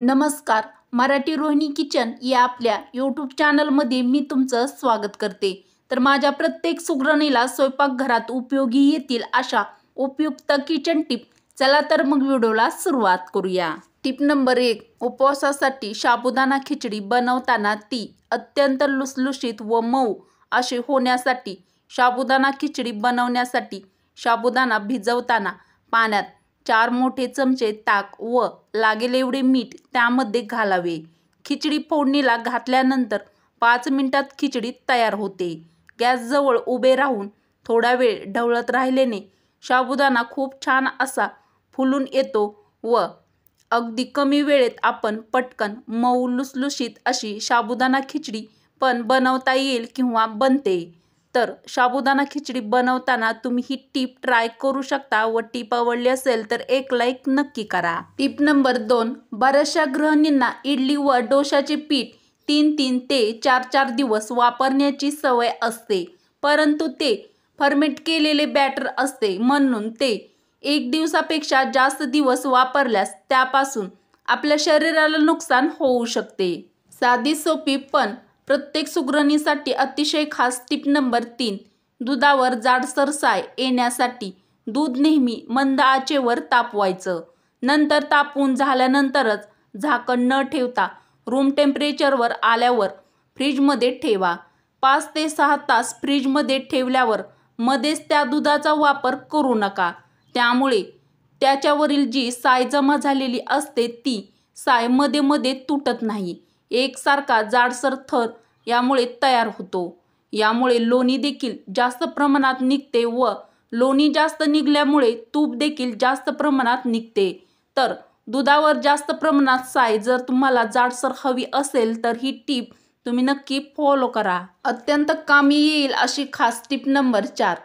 नमस्कार. मराठी रोहिणी किचन या आपल्या यूट्यूब चॅनलमध्ये मी तुमचं स्वागत करते. तर माझ्या प्रत्येक सुगरणीला स्वयंपाकघरात उपयोगी येतील अशा उपयुक्त किचन टिप. चला तर मग व्हिडिओला सुरुवात करूया. Tip number 1. उपवासासाठी साबुदाणा खिचडी बनवताना ती अत्यंत लुसलुशीत व मऊ अशी होण्यासाठी साबुदाणा खिचडी बनवण्यासाठी साबुदाणा भिजवताना पाण्यात 4 मोठे चमचे ताक व लागेल एवढे मीठ त्यामध्ये घालावे. खिचडी फोडणीला घातल्यानंतर 5 मिनिटात खिचडी तयार होते. गॅसजवळ उभे राहून थोडा वेळ ढवळत राहिल्याने साबुदाणा खूप छान असा फुलून येतो व अगदी कमी वेळेत आपण पटकन मऊ लुसलुशीत अशी साबुदाणा खिचडी पण बनवता येईल किंवा बनते. तर साबुदाणा खिचडी बनवताना तुम्ही ही टीप ट्राय करू शकता व टीप आवडली असेल तर एक लाईक नक्की करा. टीप नंबर 2. बऱ्याचशा गृहिणींना इडली व डोशाचे पीठ 3 ते 4 दिवस वापरण्याची सवय असते, परंतु ते फर्मेंट केलेले बॅटर असते, म्हणून ते 1 दिवसापेक्षा जास्त दिवस वापरल्यास त्यापासून आपल्या शरीराला नुकसान होऊ शकते. साधी सोपी पण प्रत्येक सुगरणीसाठी अतिशय खास टिप नंबर 3. दुधावर जाडसर साय येण्यासाठी दूध नेहमी मंद आचेवर तापवायचं. नंतर तापवून झाल्यानंतरच झाकण न ठेवता रूम टेम्परेचरवर आल्यावर फ्रीजमध्ये ठेवा. 5 ते 6 तास फ्रीजमध्ये ठेवल्यावर मध्येच त्या दुधाचा वापर करू नका. त्यामुळे त्याच्यावरील जी साय जमा झालेली असते ती साय मध्ये मध्ये तुटत नाही. एकसारखा जाडसर थर यामुळे तयार होतो. यामुळे लोणी देखील जास्त प्रमाणात निघते व लोणी जास्त निघाल्यामुळे तूप देखील जास्त प्रमाणात निघते. तर दुधावर जास्त प्रमाणात साय जर तुम्हाला जाडसर हवी असेल तर ही टीप तुम्ही नक्की फॉलो करा. अत्यंत कामी येईल अशी खास टीप नंबर 4.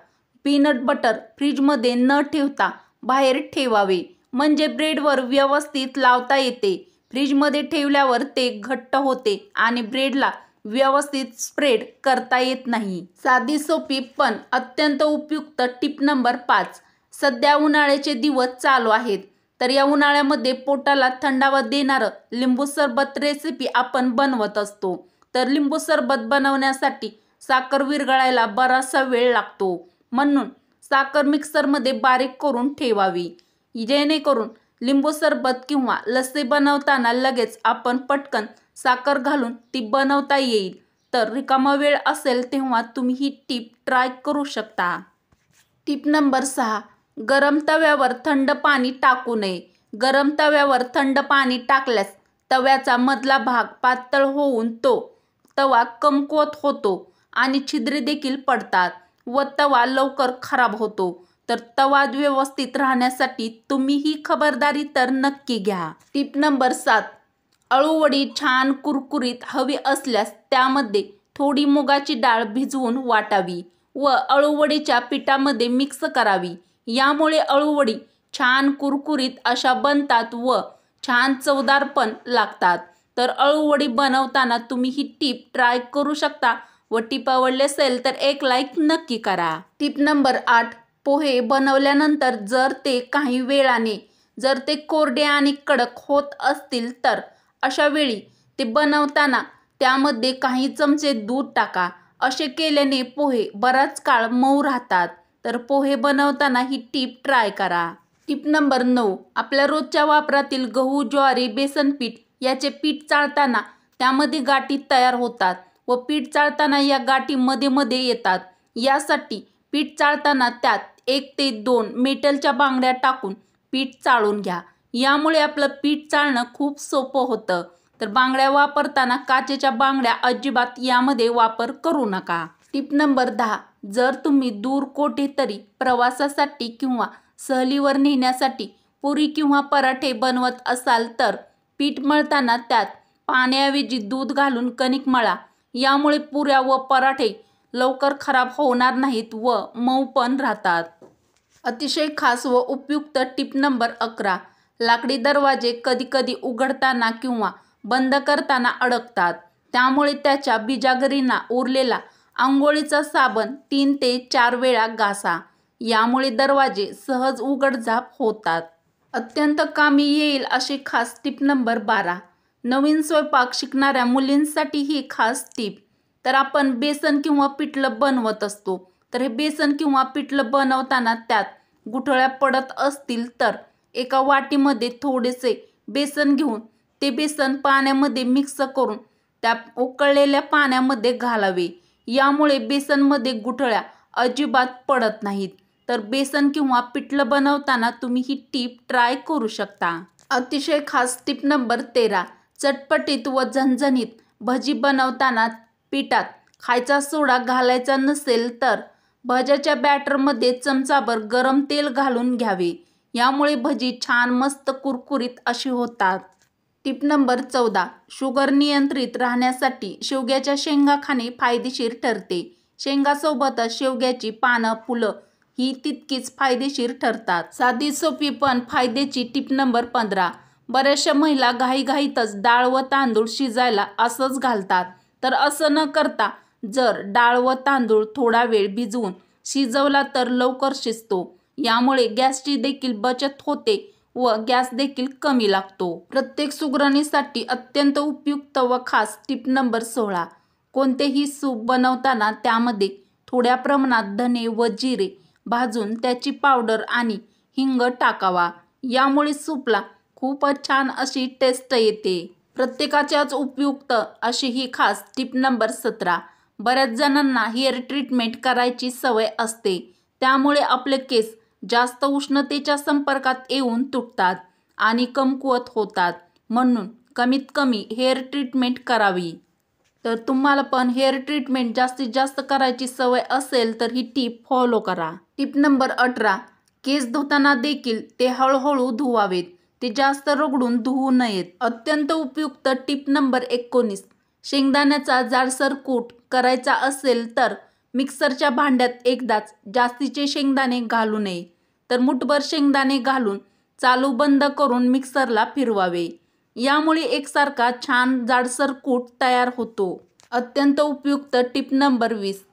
पीनट बटर फ्रीजमध्ये न ठेवता बाहेर ठेवावे, म्हणजे ब्रेडवर व्यवस्थित लावता येते. फ्रीजमध्ये ठेवल्यावर ते घट्ट होते आणि ब्रेडला व्यवस्थित स्प्रेड करता येत नाही. साधी सोपी पण अत्यंत उपयुक्त टिप नंबर 5. सध्या उन्हाळ्याचे दिवस चालू आहेत, तर या उन्हाळ्यामध्ये पोटाला थंडावा देणारं लिंबू सरबत रेसिपी आपण बनवत असतो. तर लिंबू सरबत बनवण्यासाठी साखर विरघळायला बराचसा वेळ लागतो, म्हणून साखर मिक्सरमध्ये बारीक करून ठेवावी, जेणेकरून लिंबू सरबत किंवा लस्सी बनवताना लगेच आपण पटकन साखर घालून ती बनवता येईल. तर रिकामा वेळ असेल तेव्हा तुम्ही ही टीप ट्राय करू शकता. टीप नंबर 6. गरम तव्यावर थंड पाणी टाकू नये. गरम तव्यावर थंड पाणी टाकल्यास तव्याचा मधला भाग पातळ होऊन तो तवा कमकुवत होतो आणि छिद्रे देखील पडतात व तवा लवकर खराब होतो. तर तवा व्यवस्थित राहण्यासाठी तुम्ही ही खबरदारी तर नक्की घ्या. टीप नंबर 7. अळूवडी छान कुरकुरीत हवी असल्यास त्यामध्ये थोडी मुगाची डाळ भिजवून वाटावी व अळूवडीच्या पिठामध्ये मिक्स करावी. यामुळे अळूवडी छान कुरकुरीत अशा बनतात व छान चवदार पण लागतात. तर अळूवडी बनवताना तुम्ही ही टीप ट्राय करू शकता व टीप आवडली असेल तर एक लाईक नक्की करा. टीप नंबर 8. पोहे बनवल्यानंतर जर ते काही वेळाने जर ते कोरडे आणि कडक होत असतील तर अशा वेळी ते बनवताना त्यामध्ये काही चमचे दूध टाका. असे केल्याने पोहे बराच काळ मऊ राहतात. तर पोहे बनवताना ही टीप ट्राय करा. टीप नंबर 9. आपल्या रोजच्या वापरातील गहू, ज्वारी, बेसन पीठ याचे पीठ चाळताना त्यामध्ये गाठी तयार होतात व पीठ चाळताना या गाठी मध्ये मध्ये येतात. यासाठी पीठ चाळताना त्यात 1 ते 2 मेटलच्या बांगड्या टाकून पीठ चाळून घ्या. यामुळे आपलं पीठ चाळणं खूप सोपं होतं. तर बांगड्या वापरताना काचेच्या बांगड्या अजिबात यामध्ये वापर करू नका. टीप नंबर 10. जर तुम्ही दूर कोठेतरी प्रवासासाठी किंवा सहलीवर नेण्यासाठी पुरी किंवा पराठे बनवत असाल तर पीठ मळताना त्यात पाण्याऐवजी दूध घालून कणिक मळा. यामुळे पुऱ्या व पराठे लवकर खराब होणार नाहीत व मऊ पण राहतात. अतिशय खास व उपयुक्त टिप नंबर 11. लाकडी दरवाजे कधीकधी उघडताना किंवा बंद करताना अडकतात. त्यामुळे त्याच्या बिजागरींना उरलेला आंघोळीचा साबण 3 ते 4 वेळा घासा. यामुळे दरवाजे सहज उघडझाप होतात. अत्यंत कामी येईल अशी खास टिप नंबर 12. नवीन स्वयंपाक शिकणाऱ्या मुलींसाठी ही खास टिप. तर आपण बेसन किंवा पिठलं बनवत असतो. तर हे बेसन किंवा पिठलं बनवताना त्यात गुठळ्या पडत असतील तर एका वाटीमध्ये थोडेसे बेसन घेऊन ते बेसन पाण्यामध्ये मिक्स करून त्या उकळलेल्या पाण्यामध्ये घालावे. यामुळे बेसनमध्ये गुठळ्या अजिबात पडत नाहीत. तर बेसन किंवा पिठलं बनवताना तुम्ही ही टीप ट्राय करू शकता. अतिशय खास टीप नंबर 13. चटपटीत व झणझणीत भजी बनवताना पिठात खायचा सोडा घालायचा नसेल तर भज्याच्या बॅटरमध्ये चमचाभर गरम तेल घालून घ्यावे. यामुळे भजी छान मस्त कुरकुरीत अशी होतात. Tip number 14. शुगर नियंत्रित राहण्यासाठी शेवग्याच्या शेंगा खाणे फायदेशीर ठरते. शेंगासोबतच शेवग्याची पानं, फुलं ही तितकीच फायदेशीर ठरतात. साधी सोपी पण फायद्याची टिप नंबर 15. बऱ्याचशा महिला घाईघाईतच डाळ व तांदूळ शिजायला असंच घालतात. तर असं न करता जर डाळ व तांदूळ थोडा वेळ भिजवून शिजवला तर लवकर शिजतो. यामुळे गॅसची देखील बचत होते व गॅस देखील कमी लागतो. प्रत्येक सुगरणीसाठी अत्यंत उपयुक्त व खास टिप नंबर 16. कोणतेही सूप बनवताना त्यामध्ये थोड्या प्रमाणात धने व जिरे भाजून त्याची पावडर आणि हिंग टाकावा. यामुळे सूपला खूपच छान अशी टेस्ट येते. प्रत्येकाच्याच उपयुक्त अशी ही खास टिप नंबर 17. बऱ्याच जणांना हेअर ट्रीटमेंट करायची सवय असते. त्यामुळे आपले केस जास्त उष्णतेच्या संपर्कात येऊन तुटतात आणि कमकुवत होतात. म्हणून कमीत कमी हेअर ट्रीटमेंट करावी. तर तुम्हाला पण हेअर ट्रीटमेंट जास्तीत जास्त करायची सवय असेल तर ही टीप फॉलो करा. Tip number 18. केस धुताना देखील ते हळूहळू धुवावेत. ते जास्त रगडून धुवू नयेत. अत्यंत उपयुक्त टिप नंबर 19. शेंगदाण्याचा जाडसर कूट करायचा असेल तर मिक्सरच्या भांड्यात एकदाच जास्तीचे शेंगदाणे घालू नये. तर मुठभर शेंगदाणे घालून चालू बंद करून मिक्सरला फिरवावे. यामुळे एकसारखा छान जाडसर कूट तयार होतो. अत्यंत उपयुक्त टिप नंबर 20.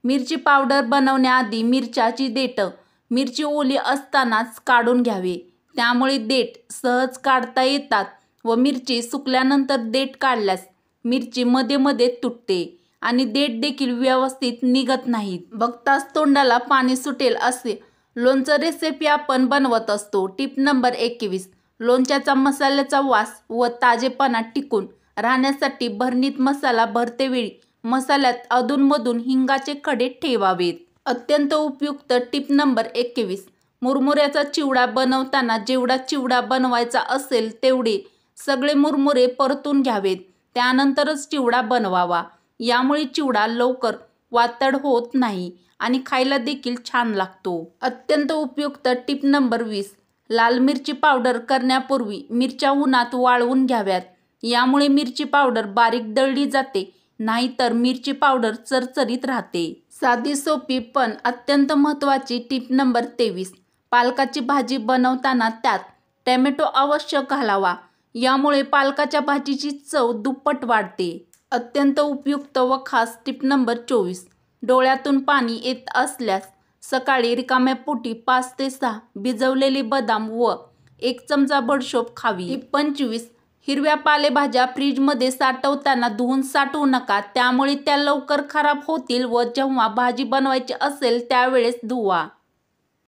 मिरची पावडर बनवण्याआधी मिरच्याची देठं मिरची ओली असतानाच काढून घ्यावे. त्यामुळे देठ सहज काढता येतात व मिरची सुकल्यानंतर देठ काढल्यास मिरची मध्ये मध्ये तुटते आणि देठ देखील व्यवस्थित निघत नाहीत. बघताच तोंडाला पाणी सुटेल असे लोणचं रेसिपी आपण बनवत असतो. Tip number 21. लोणच्याचा मसाल्याचा वास व ताजेपणा टिकून राहण्यासाठी भरणीत मसाला भरतेवेळी मसाल्यात अधूनमधून हिंगाचे खडे ठेवावेत. अत्यंत उपयुक्त टिप नंबर 21. मुरमुऱ्याचा चिवडा बनवताना जेवढा चिवडा बनवायचा असेल तेवढे सगळे मुरमुरे परतून घ्यावेत. त्यानंतरच चिवडा बनवावा. यामुळे चिवडा लवकर वातड होत नाही आणि खायला देखील छान लागतो. अत्यंत उपयुक्त टिप नंबर 20. लाल मिरची पावडर करण्यापूर्वी मिरच्या उन्हात वाळवून घ्याव्यात. यामुळे मिरची पावडर बारीक दळली जाते, नाहीतर मिरची पावडर चरचरीत राहते. साधी सोपी पण अत्यंत महत्त्वाची टिप नंबर 23. पालकाची भाजी बनवताना त्यात टॅमॅटो अवश्य घालावा. यामुळे पालकाच्या भाजीची चव दुप्पट वाढते. अत्यंत उपयुक्त व खास टिप नंबर 24. डोळ्यातून पाणी येत असल्यास सकाळी रिकाम्या पोटी 5 ते 6 भिजवलेले बदाम व 1 चमचा बडीशोप खावी. टिप 25. हिरव्या पालेभाज्या फ्रीजमध्ये साठवताना धुवून साठवू नका. त्यामुळे त्या लवकर खराब होतील व जेव्हा भाजी बनवायची असेल त्यावेळेस धुवा.